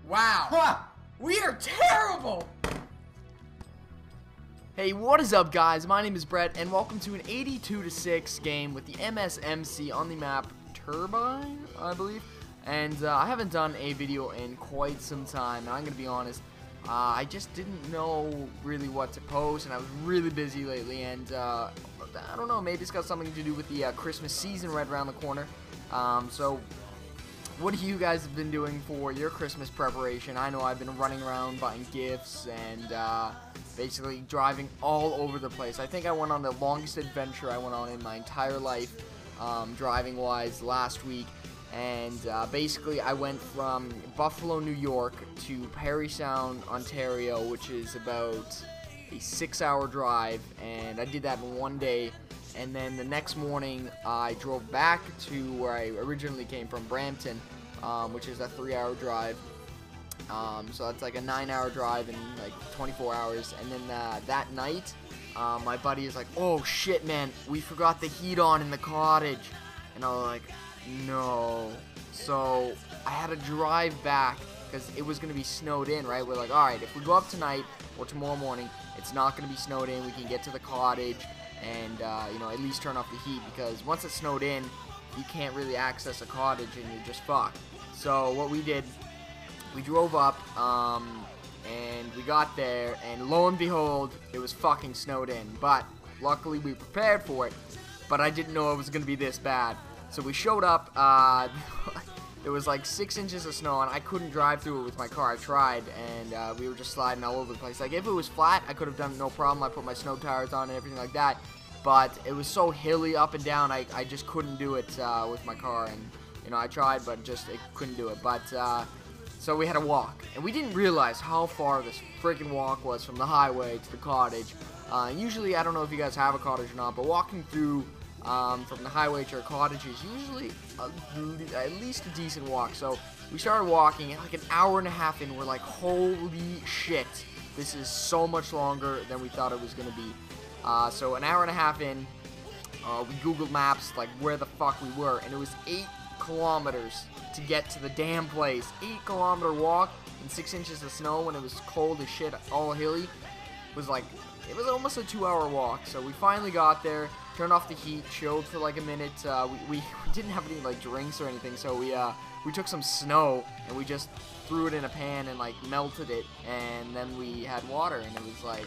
Wow. Ha! We are terrible. Hey, what is up, guys? My name is Brett, and welcome to an 82-6 game with the MSMC on the map Turbine, I believe. And I haven't done a video in quite some time, and I'm gonna be honest, I just didn't know really what to post, and I was really busy lately, and I don't know, maybe it's got something to do with the Christmas season right around the corner. So what have you guys been doing for your Christmas preparation? I know I've been running around buying gifts and basically driving all over the place. I think I went on the longest adventure I went on in my entire life, driving wise, last week. And basically I went from Buffalo, New York to Parry Sound, Ontario, which is about a 6-hour drive, and I did that in one day. And then the next morning I drove back to where I originally came from, Brampton, which is a 3-hour drive. So that's like a 9-hour drive in like 24 hours. And then that night, my buddy is like, "Oh shit, man, we forgot the heat on in the cottage." And I was like, no. So I had to drive back because it was going to be snowed in, right? We're like, alright, if we go up tonight or tomorrow morning, it's not going to be snowed in. We can get to the cottage and, you know, at least turn off the heat, because once it's snowed in, you can't really access a cottage and you're just fucked. So what we did, we drove up, and we got there, and lo and behold, it was fucking snowed in. But luckily we prepared for it, but I didn't know it was going to be this bad. So we showed up, there was like 6 inches of snow, and I couldn't drive through it with my car. I tried, and we were just sliding all over the place. Like, if it was flat, I could have done no problem. I put my snow tires on and everything like that. But it was so hilly up and down, I just couldn't do it with my car. And, you know, I tried, but just couldn't do it. But, so we had to walk. And we didn't realize how far this freaking walk was from the highway to the cottage. Usually, I don't know if you guys have a cottage or not, but walking through from the highway to our cottage is usually at least a decent walk. So we started walking, and like an hour and a half in, we're like, holy shit, this is so much longer than we thought it was going to be. So an hour and a half in, we Googled Maps, like where the fuck we were, and it was 8 kilometers to get to the damn place. 8-kilometer walk in 6 inches of snow when it was cold as shit, all hilly. It was almost a 2-hour walk. So we finally got there, turned off the heat, chilled for like a minute. We didn't have any like drinks or anything, so we took some snow and we just threw it in a pan and like melted it, and then we had water, and it was like,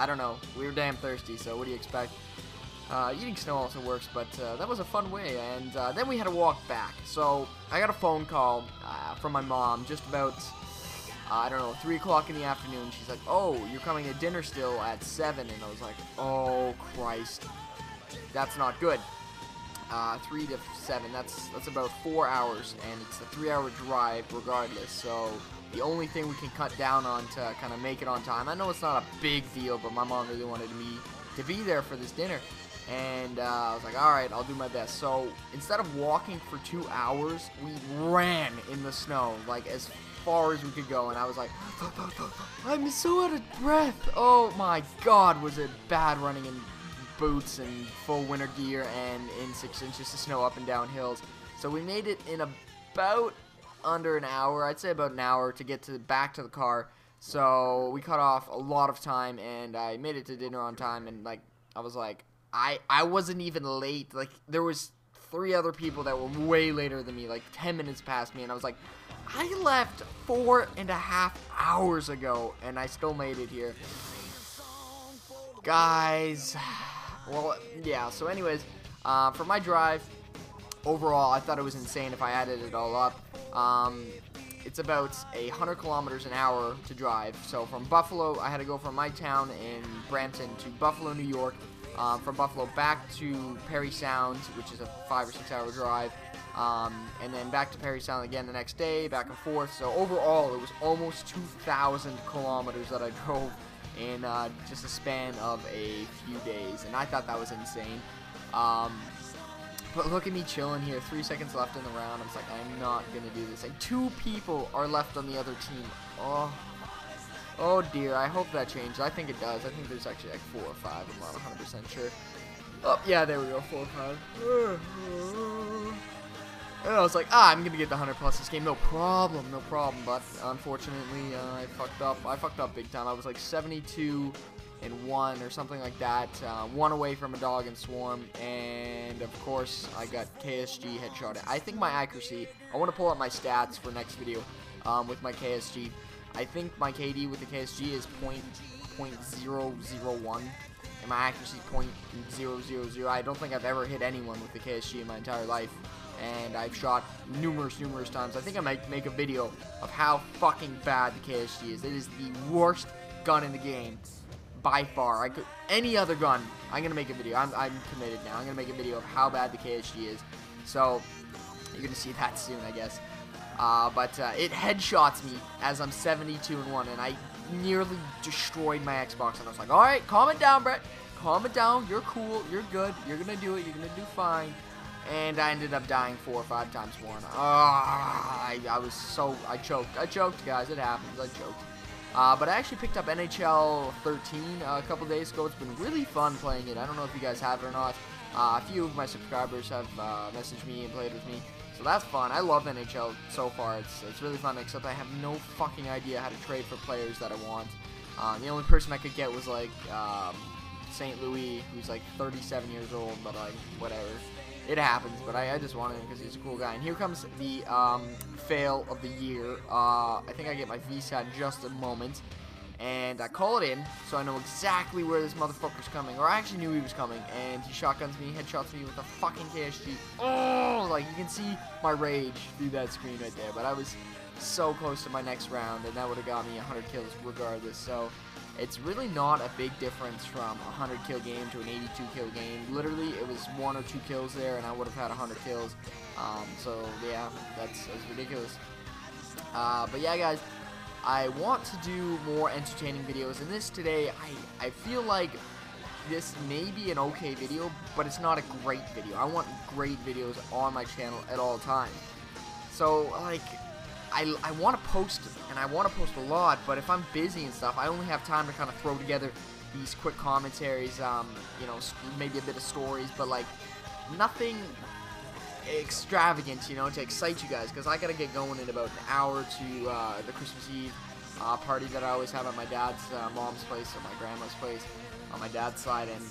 I don't know, we were damn thirsty, so what do you expect? Eating snow also works, but that was a fun way. And then we had to walk back. So I got a phone call from my mom just about, I don't know, 3 o'clock in the afternoon. She's like, "Oh, you're coming to dinner still at 7. And I was like, oh Christ, that's not good. 3 to 7, that's about 4 hours, and it's a 3-hour drive regardless. So the only thing we can cut down on to kind of make it on time, I know it's not a big deal, but my mom really wanted me to be there for this dinner. And I was like, alright, I'll do my best. So instead of walking for 2 hours, we ran in the snow, like as far as we could go. And I was like, I'm so out of breath. Oh my god, was it bad running in boots and full winter gear and in 6 inches of snow up and down hills. So we made it in about under an hour. I'd say about an hour to get back to the car. So we cut off a lot of time, and I made it to dinner on time. And like, I was like, I wasn't even late. Like, there was 3 other people that were way later than me, like 10 minutes past me, and I was like, I left 4.5 hours ago, and I still made it here. Guys, well, yeah, so anyways, for my drive, overall, I thought it was insane if I added it all up. It's about 100 kilometers an hour to drive. So from Buffalo, I had to go from my town in Brampton to Buffalo, New York. From Buffalo back to Parry Sound, which is a 5 or 6 hour drive, and then back to Parry Sound again the next day, back and forth. So overall, it was almost 2,000 kilometers that I drove in just a span of a few days, and I thought that was insane. But look at me chilling here, 3 seconds left in the round. I was like, I'm not gonna do this. And 2 people are left on the other team. Oh dear, I hope that changes. I think it does. I think there's actually like 4 or 5. I'm not 100% sure. Oh, yeah, there we go, 4 or 5. And I was like, I'm gonna get the 100 plus this game, no problem. But unfortunately, I fucked up. I fucked up big time. I was like 72 and 1 or something like that. 1 away from a dog and swarm, and of course I got KSG headshot. I think my accuracy. I want to pull up my stats for next video with my KSG. I think my KD with the KSG is .001. And my accuracy .000. I don't think I've ever hit anyone with the KSG in my entire life. And I've shot numerous times. I think I might make a video of how fucking bad the KSG is. It is the worst gun in the game by far. Any other gun, I'm gonna make a video. I'm committed now. I'm gonna make a video of how bad the KSG is. So you're gonna see that soon, I guess. But it headshots me as I'm 72 and 1, and I nearly destroyed my Xbox. And I was like, all right, calm it down, Brett. Calm it down. You're cool. You're good. You're gonna do it. You're gonna do fine. And I ended up dying 4 or 5 times more. And I choked, guys. It happens. I choked. But I actually picked up NHL 13 a couple days ago. It's been really fun playing it. I don't know if you guys have it or not. A few of my subscribers have messaged me and played with me. So that's fun. I love NHL so far. It's really fun, except I have no fucking idea how to trade for players that I want. The only person I could get was like St. Louis, who's like 37 years old, but like whatever. It happens, but I just wanted him because he's a cool guy. And here comes the fail of the year. I think I get my VSAT in just a moment. And I call it in, so I know exactly where this motherfucker's coming. Or I actually knew he was coming. And he shotguns me, headshots me with a fucking KSG. Oh, like you can see my rage through that screen right there. But I was so close to my next round, and that would have got me 100 kills regardless. So it's really not a big difference from a 100 kill game to an 82 kill game. Literally, it was 1 or 2 kills there, and I would have had 100 kills. So yeah, that's ridiculous. But yeah, guys, I want to do more entertaining videos. And this today, I feel like this may be an okay video, but it's not a great video. I want great videos on my channel at all times. So like, I want to post, and I want to post a lot, but if I'm busy and stuff, I only have time to kind of throw together these quick commentaries, you know, maybe a bit of stories, but like nothing extravagant, you know, to excite you guys, because I gotta get going in about an hour to the Christmas Eve party that I always have at my dad's mom's place or my grandma's place on my dad's side. And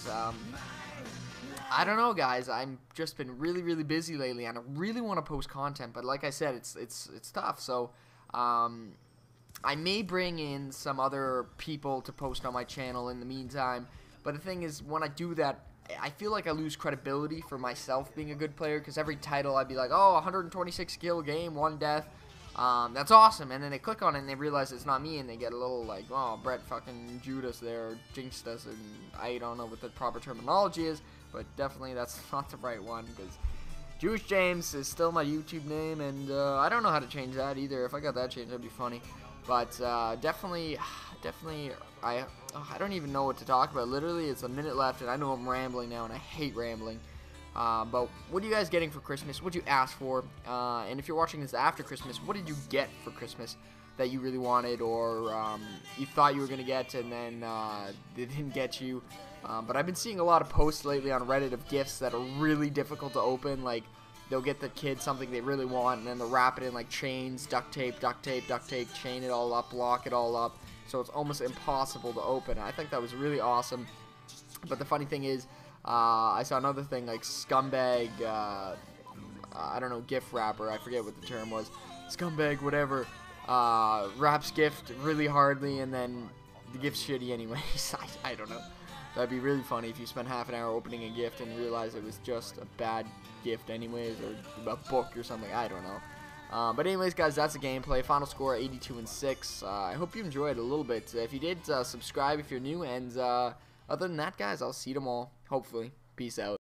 I don't know, guys, I've just been really busy lately, and I really want to post content, but like I said, it's tough. So I may bring in some other people to post on my channel in the meantime, but the thing is, when I do that, I feel like I lose credibility for myself being a good player, because every title I'd be like, oh, 126 kill game, 1 death, that's awesome, and then they click on it and they realize it's not me, and they get a little like, oh, Brett fucking Judas there, or jinxed us, and I don't know what the proper terminology is, but definitely that's not the right one, because Jewish James is still my YouTube name, and I don't know how to change that either. If I got that changed, that'd be funny. But definitely, I don't even know what to talk about. Literally, it's a minute left, and I know I'm rambling now, and I hate rambling. But what are you guys getting for Christmas? What did you ask for? And if you're watching this after Christmas, what did you get for Christmas that you really wanted, or you thought you were going to get, and then they didn't get you? But I've been seeing a lot of posts lately on Reddit of gifts that are really difficult to open. Like, they'll get the kid something they really want, and then they'll wrap it in like chains, duct tape, chain it all up, lock it all up, so it's almost impossible to open. I think that was really awesome. But the funny thing is, I saw another thing like scumbag, I don't know, gift wrapper, I forget what the term was, scumbag whatever, wraps gift really hardly, and then the gift's shitty anyways. I don't know. That'd be really funny if you spent half an hour opening a gift and realized it was just a bad gift anyways, or a book or something. I don't know. But anyways, guys, that's the gameplay. Final score 82-6. I hope you enjoyed it a little bit. If you did, subscribe if you're new. And other than that, guys, I'll see you tomorrow. Hopefully. Peace out.